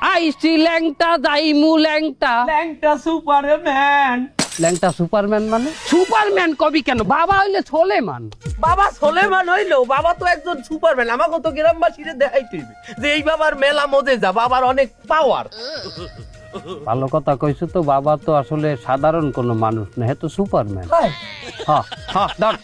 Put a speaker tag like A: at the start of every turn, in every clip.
A: আইসি ল্যাংটা যাইমু ল্যাংটা।
B: ল্যাংটা Superman.
A: ল্যাংটা Superman মানে? Superman কবি কেন? বাবা হইলে সোলেমান।
B: বাবা সোলেমান হইলো, বাবা তো একজন সুপারম্যান। আমাকে তো গ্রামবাসীরে দেখাইতে হইবে যে এই বাবার মেলা মজে যা, বাবার অনেক পাওয়ার।
A: ভালো কথা কইছো তো, বাবা তো আসলে সাধারণ কোনো মানুষ না, হে তো সুপারম্যান। হ্যাঁ হ্যাঁ ধর।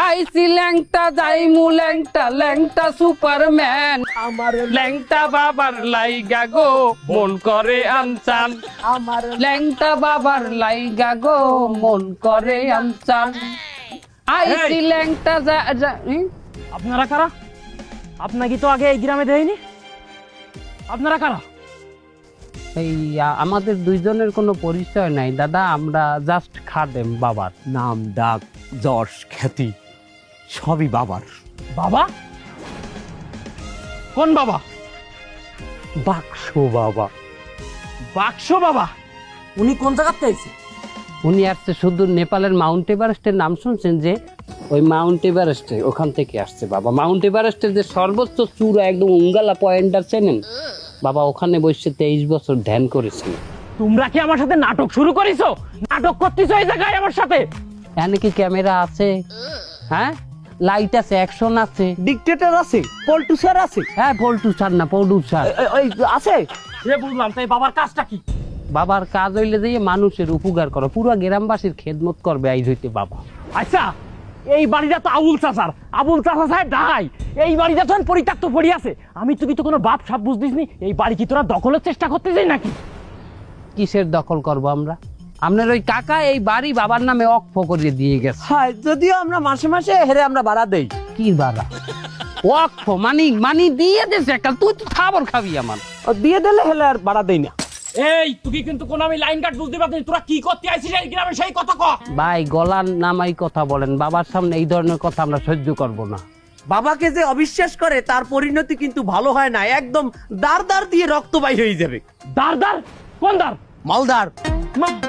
A: আইসি ল্যাংটা যাইমু ল্যাংটা, ল্যাংটা সুপারম্যান।
B: আমার
A: ল্যাংটা বাবার লাইগা গো মন করে আনচান,
B: আমার
A: ল্যাংটা বাবার লাইগা গো মন করে আনচান। আইসি ল্যাংটা
C: আপনারা কারা? আপনাকে তো আগে এই গ্রামে দেয়নি। আপনারা কারা?
A: এই আমাদের দুইজনের কোনো পরিচয় নাই দাদা, আমরা জাস্ট খাদেম বাবার।
B: নাম ডাক যশ খ্যাতি সবই বাবার।
C: বাবা? কোন বাবা?
A: বাক্স বাবা।
C: বাক্স বাবা? উনি কোন জায়গা থেকে আইছে?
A: উনি আসছে শুধু নেপালের মাউন্ট এভারেস্টের নাম শুনছেন যে, ওই মাউন্ট এভারেস্টে ওখান থেকে আসছে বাবা। মাউন্ট এভারেস্টের যে সর্বোচ্চ চূড়া একদম উঙ্গালা পয়েন্টটা চেনেন বাবা, ওখানে বসে 23 বছর ধ্যান করেছেন।
C: তোমরা কি আমার সাথে নাটক শুরু করেছো? নাটক করতেছো এই জায়গায় আমার সাথে?
A: এখানে কি ক্যামেরা আছে? হ্যাঁ, লাইট আছে, অ্যাকশন আছে,
B: ডিক্টেটর আছে, পল্টুসার আছে।
A: হ্যাঁ পল্টু স্যার না প্রডিউসার
B: ওই আছে।
C: সে বুঝলাম, তাই বাবার কাজটা কি?
A: বাবার কাজ হইলে যে মানুষের উপকার করো, পুরো গ্রামবাসীর খেদমত করবে আইজ হইতে বাবা।
C: আচ্ছা, এই বাড়িটা তো আবুল চাচার। আবুল চাচা সাহেব ঢাকায়। এই বাড়িটা তো পরিত্যক্ত পড়ে আছে। আমি তুই তো কোনো বাপ সাপ বুঝদিসনি। এই বাড়ি কি তোরা দখলের চেষ্টা করতে যাই নাকি?
A: কিসের দখল করব আমরা? আপনার ওই কাকা এই বাড়ি বাবার নামে অক্ষ করিয়ে দিয়ে গেছে।
B: হ্যাঁ, যদিও আমরা মাসে মাসে হেরে আমরা ভাড়া দেই।
A: কি বাড়া? অক্ষ মানি দিয়ে দেছে একটা, তুই তো খাবার খাবি আমার।
B: ও দিয়ে দিলে হেলে আর ভাড়া দেই না।
C: এই তুই কিন্তু কোন আমি লাইন কাট বুঝতে পারছিস। তোরা কি করতে আইছিস এই গ্রামে সেই কথা ক।
A: ভাই গলার নামাই কথা বলেন, বাবার সামনে এই ধরনের কথা আমরা সহ্য করব না।
B: বাবাকে যে অবিশ্বাস করে তার পরিণতি কিন্তু ভালো হয় না, একদম দাঁড় দাঁড় দিয়ে রক্ত বাই হয়ে যাবে।
C: দাঁড় দাঁড়? কোন দাঁড়?
B: মালদার।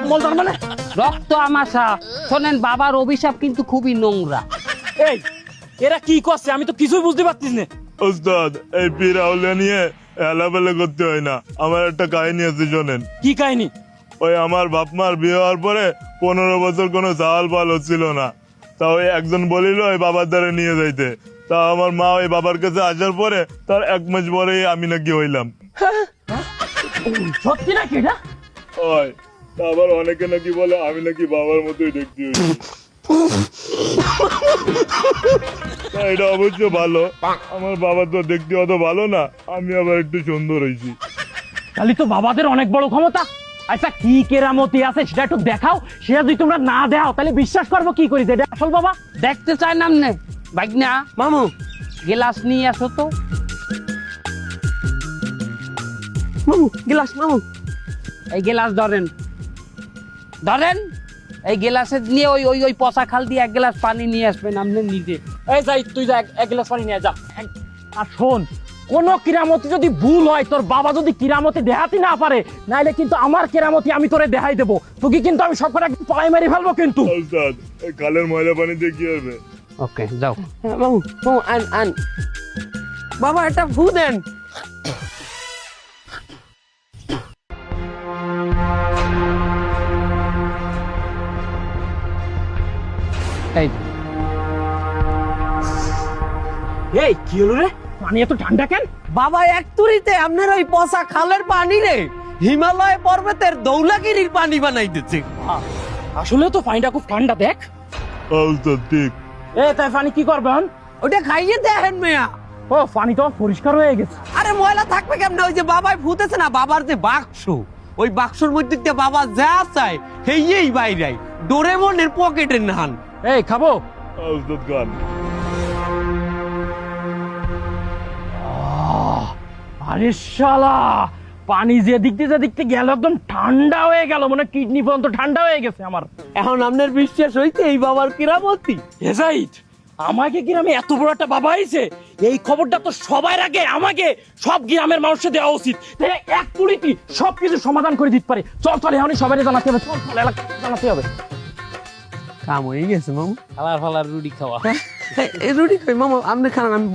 C: মালদার মানে?
A: রক্ত আমাশা। শোনেন, বাবার অভিশাপ কিন্তু খুবই নোংরা।
C: এই এরা কি করছে আমি তো কিছুই বুঝতে পারছিস না।
D: ওস্তাদ, এই পীর আউলিয়া নিয়ে এলাবেলা করতে হয় না। আমার একটা কাহিনী আছে, শোনেন।
C: কি কাহিনী?
D: ওই আমার বাপ মার বিয়ে হওয়ার পরে 15 বছর কোনো চাল পাল হচ্ছিল না। তা ওই একজন বলিল ওই বাবার দ্বারা নিয়ে যাইতে। তা আমার মা ওই বাবার কাছে আসার পরে তার 1 মাস পরেই আমি নাকি হইলাম।
C: সত্যি নাকি এটা?
D: ওই তা আবার অনেকে নাকি বলে আমি নাকি বাবার মতোই দেখতে হইছি। তা এটা অবশ্য ভালো, আমার বাবা তো দেখতে অত ভালো না, আমি আবার একটু সুন্দর হয়েছি।
C: তাহলে তো বাবাদের অনেক বড় ক্ষমতা। আচ্ছা, কি কেরামতি আছে সেটা একটু দেখাও। সেটা যদি তোমরা না দেখাও তাহলে বিশ্বাস করবো কি করি যে এটা আসল বাবা?
A: দেখতে চাই না আমনে? ভাগনা
B: মামু,
A: গেলাস নিয়ে আসো তো।
B: মামু গিলাস। মামু
A: এই গেলাস ধরেন, ধরেন। এই গেলাসে নিয়ে ওই ওই ওই পচা খাল দিয়ে 1 গ্লাস পানি নিয়ে আসবেন আপনি নিজে।
C: এই যাই, তুই যা এক গ্লাস পানি নিয়ে যা। আর শোন, কোন কিরামতি যদি ভুল হয়, তোর বাবা যদি কিরামতি দেখাতে না পারে, নাইলে কিন্তু আমার কিরামতি আমি তোরে দেখাই দেবো। তোকে কিন্তু আমি সব করে একদম পালাই মেরে ফেলবো কিন্তু।
D: ওস্তাদ, এই খালের ময়লা পানি দিয়ে কি হবে?
A: ওকে যাও।
B: হ্যাঁ, মামু মামু আন আন। বাবা একটা ফু দেন।
A: এই
C: এই কি হলো রে? পানি এত ঠান্ডা কেন?
B: বাবা এক তুরিতে আপনার ওই পচা খালের পানি রে হিমালয় পর্বতের দৌলাগিরির পানি বানাই দিচ্ছে।
C: আসলে তো পানিটা খুব ঠান্ডা। দেখ।
D: ওস্তাদ ঠিক।
C: তাই পানি কি করবেন?
B: ওটা খাইয়ে দেখেন মেয়া।
C: ও, পানি তো পরিষ্কার হয়ে গেছে।
B: আরে ময়লা থাকবে কেমন? ওই যে বাবাই ফুটেছে না, বাবার যে বাক্স, ওই বাক্সর মধ্যে দিয়ে বাবা যা চায় হেই বাইরে ডোরেমনের পকেটের নাহান।
C: এই খাবো?
D: ওস্তাদ গান।
C: আরে শালা, পানি যে দিকতে গেল একদম ঠান্ডা হয়ে গেল, মানে কিডনি পর্যন্ত ঠান্ডা হয়ে গেছে আমার।
B: এখন আপনার বিশ্বাস হইছে এই বাবার কিরামতি?
C: হেজাইট, আমাকে গ্রামে এত বড় একটা বাবা আইছে, এই খবরটা তো সবার আগে আমাকে সব গ্রামের মানুষকে দেওয়া উচিত। তাহলে এক তুড়িতে সবকিছু সমাধান করে দিতে পারে। চল চল, এখন সবাই জানাতে হবে। চল চল, এলাকা জানাতে হবে।
B: কাম হয়ে গেছে মামু।
A: ফালার রুটি খাওয়া।
B: এই রুটি খাই মামু, আপনি খান, আমি